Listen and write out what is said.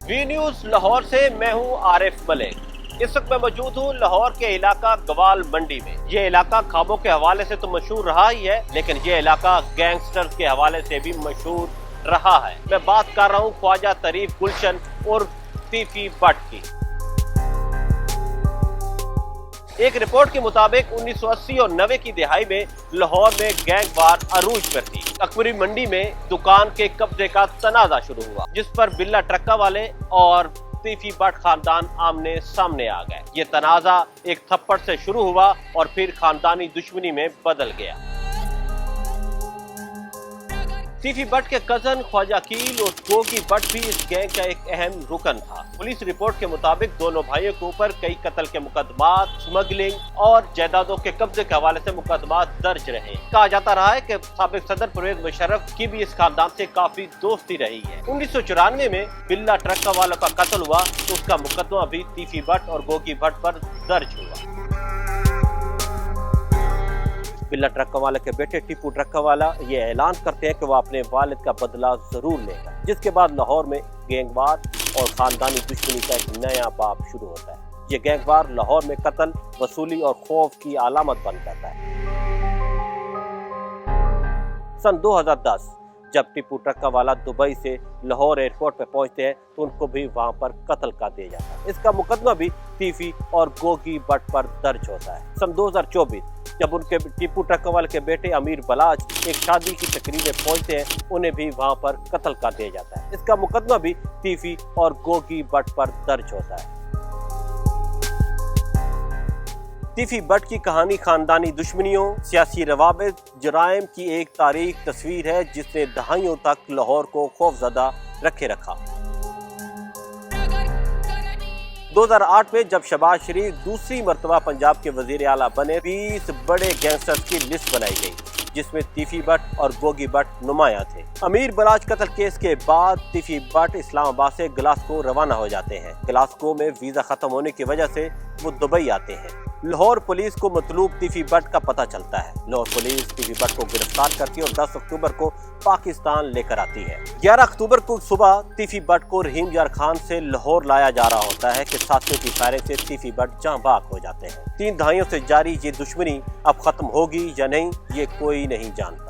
V news Lahore से मैं हूं आरिफ मलिक। इस वक्त मैं मौजूद हूं लाहौर के इलाका गवाल मंडी में। ये इलाका ख्वाबों के हवाले से तो मशहूर रहा ही है, लेकिन ये इलाका गैंगस्टर्स के हवाले से भी मशहूर रहा है। मैं बात कर रहा हूं ख्वाजा तरीफ गुलशन और तीफी भट्ट की। एक रिपोर्ट के मुताबिक 1980 और 90 की दिहाई में लाहौर में गैंग वार अरूज पर थी। अकबरी मंडी में दुकान के कब्जे का तनाजा शुरू हुआ, जिस पर बिल्ला ट्रक्का वाले और तीफी भट्ट खानदान आमने सामने आ गए। ये तनाजा एक थप्पड़ से शुरू हुआ और फिर खानदानी दुश्मनी में बदल गया। तीफी भट्ट के कजन ख्वाजा कील और गोगी भट्ट भी इस गैंग का एक अहम रुकन था। पुलिस रिपोर्ट के मुताबिक दोनों भाइयों के ऊपर कई कत्ल के मुकदमात, स्मगलिंग और जायदादों के कब्जे के हवाले से मुकदमात दर्ज रहे। कहा जाता रहा है कि साबिक सदर परवेज मुशर्रफ की भी इस खानदान से काफी दोस्ती रही है। 1994 में बिल्ला ट्रक्का वालों का कत्ल हुआ तो उसका मुकदमा भी तीफी भट्ट और गोगी भट्ट पर दर्ज हुआ। बिल्ला ट्रक्का वाला के बेटे टीपू ट्रक्का वाला ये ऐलान करते हैं कि वह अपने वालिद का बदला जरूर लेगा, जिसके बाद लाहौर में गैंगवार और खानदानी दुश्मनी का एक नया बाब शुरू होता है। ये गैंगवार लाहौर में कत्ल, वसूली और खौफ की अलामत बन जाता है। सन 2010 जब टीपू ट्रक्का वाला दुबई से लाहौर एयरपोर्ट पर पहुंचते हैं तो उनको भी वहां पर कत्ल कर दिया जाता है। इसका मुकदमा भी तीफी और गोगी भट्ट पर दर्ज होता है। सन 2024 जब उनके टीपू ट्रक्का वाले के बेटे अमीर बलाज एक शादी की तकरीब में पहुंचते हैं, उन्हें भी वहां पर कत्ल कर दिया जाता है। इसका मुकदमा भी तीफी और गोगी भट्ट पर दर्ज होता है। तीफी भट्ट की कहानी खानदानी दुश्मनियों, सियासी रवाबित, जराइम की एक तारीख तस्वीर है जिसने दहाइयों तक लाहौर को खौफजदा रखे रखा। 2008 में जब शहबाज शरीफ दूसरी मर्तबा पंजाब के वजीर आला बने, 20 बड़े गैंगस्टर्स की लिस्ट बनाई गई, जिसमें तीफी भट्ट और गोगी भट्ट नुमाया थे। अमीर बलाज कत्ल केस के बाद तीफी भट्ट इस्लामाबाद से ग्लासगो रवाना हो जाते हैं। ग्लासगो में वीजा खत्म होने की वजह से वो दुबई आते हैं। लाहौर पुलिस को मतलूब तीफी भट्ट का पता चलता है। लाहौर पुलिस तीफी भट्ट को गिरफ्तार करती है और 10 अक्टूबर को पाकिस्तान लेकर आती है। 11 अक्टूबर को सुबह तीफी भट्ट को रहीम यार खान से लाहौर लाया जा रहा होता है कि साथियों की फायरिंग से तीफी भट्ट जाँ बाग हो जाते हैं। 3 दहाइयों से जारी ये दुश्मनी अब खत्म होगी या नहीं, ये कोई नहीं जानता।